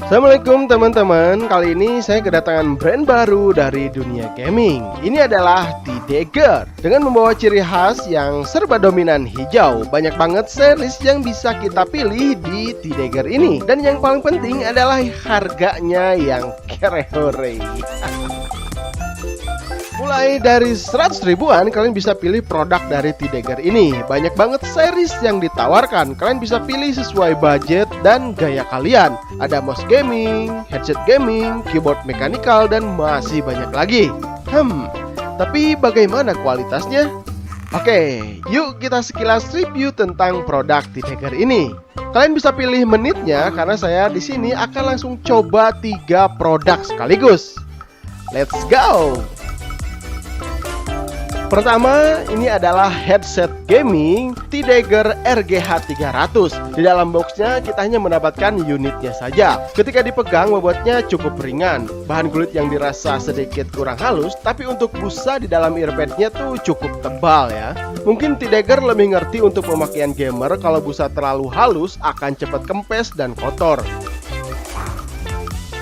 Assalamualaikum teman-teman, kali ini saya kedatangan brand baru dari dunia gaming. Ini adalah T-Dagger dengan membawa ciri khas yang serba dominan hijau. Banyak banget series yang bisa kita pilih di T-Dagger ini. Dan yang paling penting adalah harganya yang kere-hore. Mulai dari 100 ribuan, kalian bisa pilih produk dari T-Dagger ini. Banyak banget series yang ditawarkan. Kalian bisa pilih sesuai budget dan gaya kalian. Ada mouse gaming, headset gaming, keyboard mechanical, dan masih banyak lagi. Tapi bagaimana kualitasnya? Oke, yuk kita sekilas review tentang produk T-Dagger ini. Kalian bisa pilih menitnya karena saya di sini akan langsung coba 3 produk sekaligus. Let's go! Pertama, ini adalah headset gaming T-Dagger RGH 300. Di dalam boxnya kita hanya mendapatkan unitnya saja. Ketika dipegang bobotnya cukup ringan. Bahan kulit yang dirasa sedikit kurang halus, tapi untuk busa di dalam earpadnya tuh cukup tebal ya. Mungkin T-Dagger lebih ngerti untuk pemakaian gamer. Kalau busa terlalu halus akan cepat kempes dan kotor.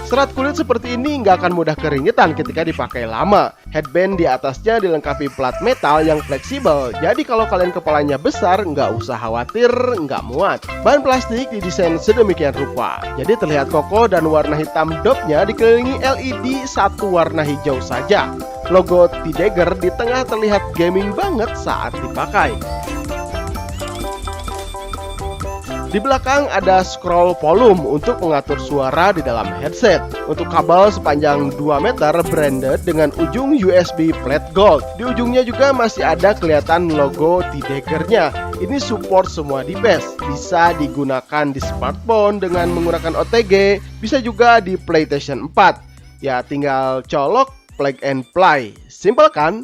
Serat kulit seperti ini nggak akan mudah keringetan ketika dipakai lama. Headband di atasnya dilengkapi plat metal yang fleksibel. Jadi kalau kalian kepalanya besar, nggak usah khawatir nggak muat. Bahan plastik didesain sedemikian rupa. Jadi terlihat kokoh dan warna hitam dopnya dikelilingi LED satu warna hijau saja. Logo T-Dagger di tengah terlihat gaming banget saat dipakai. Di belakang ada scroll volume untuk mengatur suara di dalam headset. Untuk kabel sepanjang 2 meter branded dengan ujung USB plate gold. Di ujungnya juga masih ada kelihatan logo T-Dagger-nya. Ini support semua device. Bisa digunakan di smartphone dengan menggunakan OTG. Bisa juga di PlayStation 4. Ya tinggal colok, plug and play. Simple kan?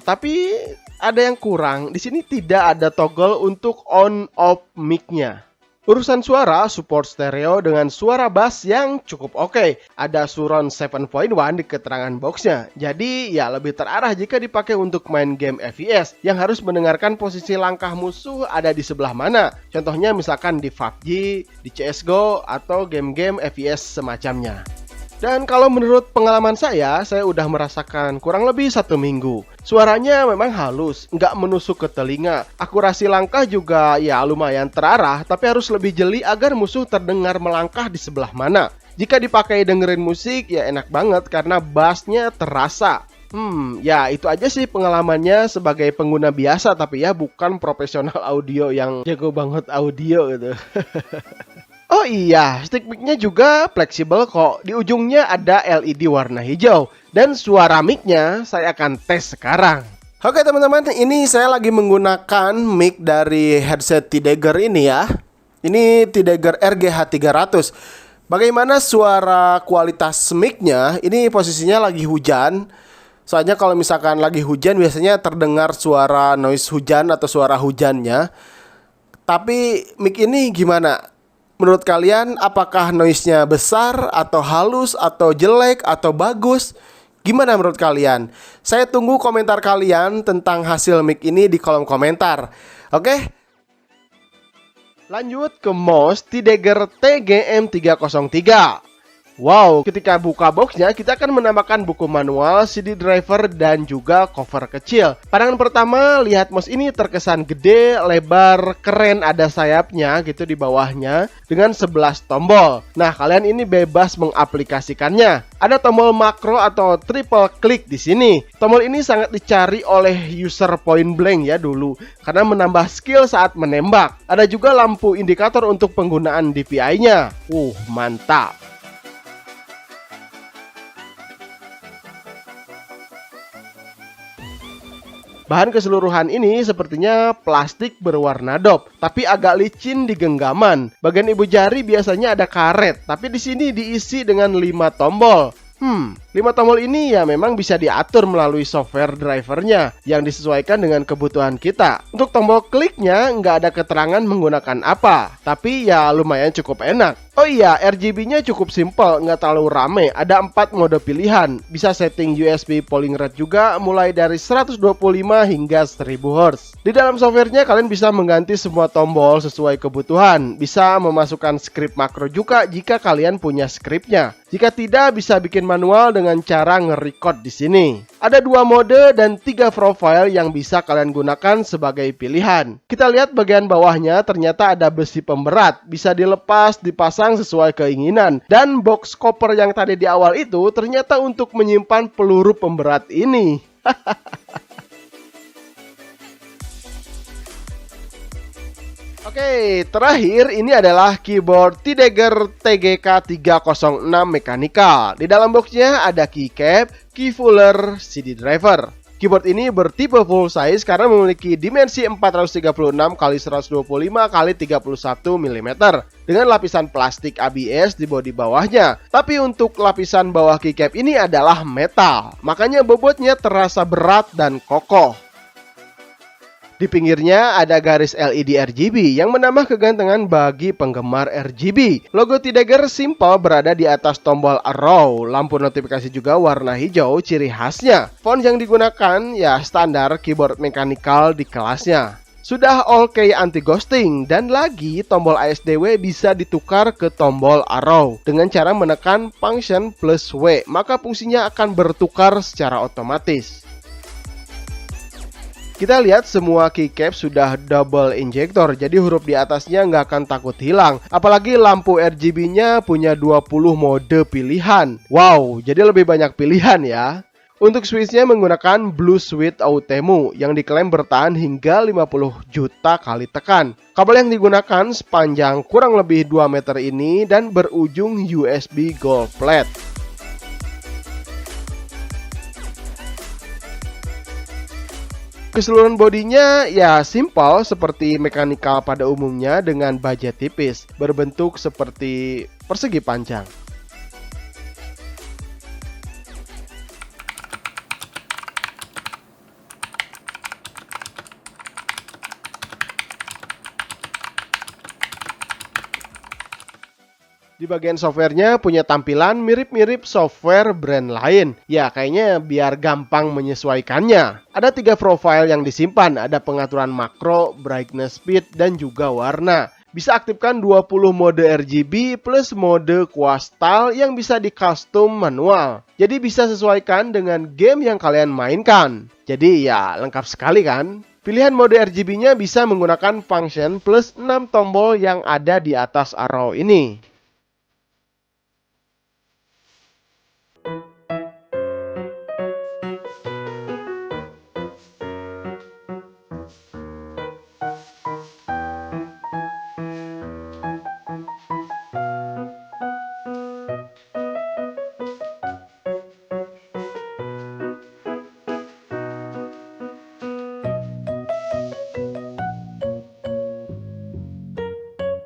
Tapi ada yang kurang. Di sini tidak ada toggle untuk on off mic-nya. Urusan suara, support stereo dengan suara bass yang cukup oke. Ada surround 7.1 di keterangan boxnya. Jadi ya lebih terarah jika dipakai untuk main game FPS yang harus mendengarkan posisi langkah musuh ada di sebelah mana. Contohnya misalkan di PUBG, di CSGO, atau game-game FPS semacamnya. Dan kalau menurut pengalaman saya udah merasakan kurang lebih 1 minggu. Suaranya memang halus, nggak menusuk ke telinga. Akurasi langkah juga ya lumayan terarah, tapi harus lebih jeli agar musuh terdengar melangkah di sebelah mana. Jika dipakai dengerin musik ya enak banget karena bassnya terasa. Ya itu aja sih pengalamannya sebagai pengguna biasa, tapi ya bukan profesional audio yang jago banget audio gitu. Oh iya, stick mic-nya juga fleksibel kok. Di ujungnya ada LED warna hijau. Dan suara mic-nya saya akan tes sekarang. Oke teman-teman, ini saya lagi menggunakan mic dari headset T-Dagger ini ya. Ini T-Dagger RGH 300. Bagaimana suara kualitas mic-nya? Ini posisinya lagi hujan. Soalnya kalau misalkan lagi hujan biasanya terdengar suara noise hujan atau suara hujannya. Tapi mic ini gimana? Menurut kalian apakah noise-nya besar atau halus atau jelek atau bagus? Gimana menurut kalian? Saya tunggu komentar kalian tentang hasil mic ini di kolom komentar. Oke? Lanjut ke mouse T-Dagger TGM303. Wow, ketika buka boxnya kita akan menambahkan buku manual, CD driver, dan juga cover kecil. Pandangan pertama, lihat mouse ini terkesan gede, lebar, keren, ada sayapnya gitu di bawahnya dengan 11 tombol. Nah, kalian ini bebas mengaplikasikannya. Ada tombol makro atau triple click di sini. Tombol ini sangat dicari oleh user point blank ya dulu karena menambah skill saat menembak. Ada juga lampu indikator untuk penggunaan DPI-nya. Mantap. Bahan keseluruhan ini sepertinya plastik berwarna dop, tapi agak licin di genggaman. Bagian ibu jari biasanya ada karet, tapi di sini diisi dengan 5 tombol. 5 tombol ini ya memang bisa diatur melalui software drivernya yang disesuaikan dengan kebutuhan kita. Untuk tombol kliknya nggak ada keterangan menggunakan apa, tapi ya lumayan cukup enak. Oh iya, RGB-nya cukup simple, nggak terlalu rame. Ada 4 mode pilihan. Bisa setting USB polling rate juga, mulai dari 125 hingga 1000 Hz. Di dalam softwarenya kalian bisa mengganti semua tombol sesuai kebutuhan. Bisa memasukkan script makro juga jika kalian punya scriptnya. Jika tidak, bisa bikin manual dengan cara nge-record di sini. Ada 2 mode dan 3 profile yang bisa kalian gunakan sebagai pilihan. Kita lihat bagian bawahnya ternyata ada besi pemberat, bisa dilepas, dipasang sesuai keinginan. Dan box cover yang tadi di awal itu ternyata untuk menyimpan peluru pemberat ini. Oke, terakhir ini adalah keyboard Tidegger TGK 306 Mechanical. Di dalam boxnya ada keycap, keyfuller, CD driver. Keyboard ini bertipe full size karena memiliki dimensi 436 x 125 x 31 mm dengan lapisan plastik ABS di bodi bawahnya. Tapi untuk lapisan bawah keycap ini adalah metal, makanya bobotnya terasa berat dan kokoh. Di pinggirnya ada garis LED RGB yang menambah kegantengan bagi penggemar RGB. Logo Tidegger simple berada di atas tombol arrow. Lampu notifikasi juga warna hijau, ciri khasnya. Font yang digunakan ya standar keyboard mechanical di kelasnya. Sudah all key anti ghosting dan lagi tombol ASDW bisa ditukar ke tombol arrow dengan cara menekan function plus W, maka fungsinya akan bertukar secara otomatis. Kita lihat semua keycap sudah double injector, jadi huruf di atasnya nggak akan takut hilang. Apalagi lampu RGB-nya punya 20 mode pilihan. Wow, jadi lebih banyak pilihan ya. Untuk switch-nya menggunakan Blue Switch Outemu yang diklaim bertahan hingga 50 juta kali tekan. Kabel yang digunakan sepanjang kurang lebih 2 meter ini dan berujung USB Gold Plate. Keseluruhan bodinya ya simple seperti mechanical pada umumnya dengan baja tipis, berbentuk seperti persegi panjang. Di bagian softwarenya punya tampilan mirip-mirip software brand lain. Ya, kayaknya biar gampang menyesuaikannya. Ada 3 profile yang disimpan. Ada pengaturan makro, brightness speed, dan juga warna. Bisa aktifkan 20 mode RGB plus mode Quastyle yang bisa di custom manual. Jadi bisa sesuaikan dengan game yang kalian mainkan. Jadi ya lengkap sekali kan? Pilihan mode RGB-nya bisa menggunakan function plus 6 tombol yang ada di atas arrow ini.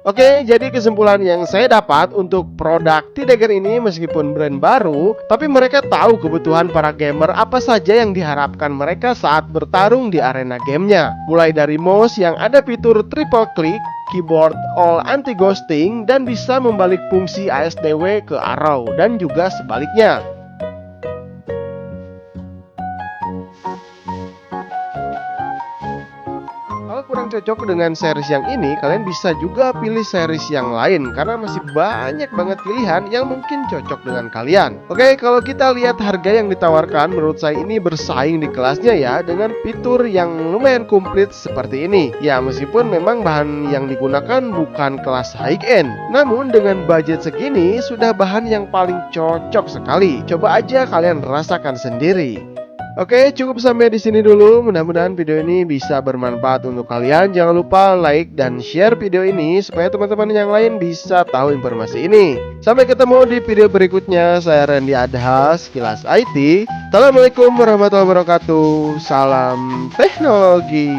Oke, jadi kesimpulan yang saya dapat untuk produk Tidegger ini meskipun brand baru, tapi mereka tahu kebutuhan para gamer apa saja yang diharapkan mereka saat bertarung di arena gamenya. Mulai dari mouse yang ada fitur triple click, keyboard all anti ghosting, dan bisa membalik fungsi ASDW ke arrow, dan juga sebaliknya. Kalau kurang cocok dengan series yang ini, kalian bisa juga pilih series yang lain karena masih banyak banget pilihan yang mungkin cocok dengan kalian. Oke, kalau kita lihat harga yang ditawarkan, menurut saya ini bersaing di kelasnya ya, dengan fitur yang lumayan komplit seperti ini. Ya, meskipun memang bahan yang digunakan bukan kelas high end, namun dengan budget segini sudah bahan yang paling cocok sekali. Coba aja kalian rasakan sendiri. Oke, cukup sampai di sini dulu. Mudah-mudahan video ini bisa bermanfaat untuk kalian. Jangan lupa like dan share video ini supaya teman-teman yang lain bisa tahu informasi ini. Sampai ketemu di video berikutnya. Saya Randy Adha, Sekilas IT. Assalamualaikum warahmatullahi wabarakatuh. Salam teknologi.